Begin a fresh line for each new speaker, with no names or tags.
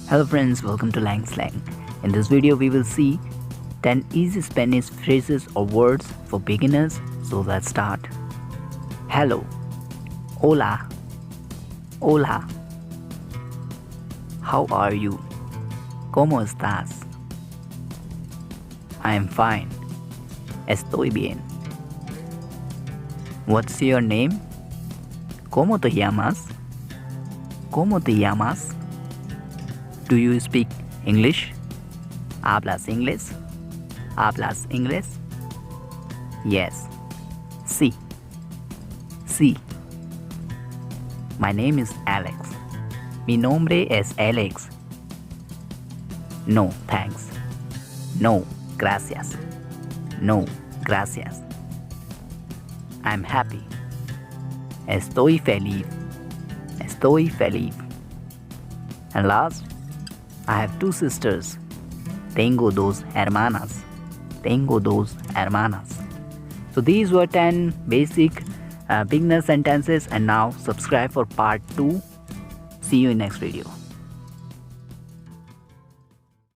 Hello friends, welcome to LangSlang. In this video we will see 10 easy Spanish phrases or words for beginners. So let's start. Hello, hola, hola. How are you? ¿Cómo estás? I am fine. Estoy bien. What's your name? ¿Cómo te llamas? ¿Cómo te llamas? Do you speak English? ¿Hablas inglés? ¿Hablas inglés? Yes. Sí. Sí. My name is Alex. Mi nombre es Alex. No, thanks. No, gracias. No, gracias. I'm happy. Estoy feliz. Estoy feliz. And last, I have two sisters. Tengo dos hermanas. Tengo dos hermanas. So these were 10 basic beginner sentences, and now subscribe for part 2. See you in next video.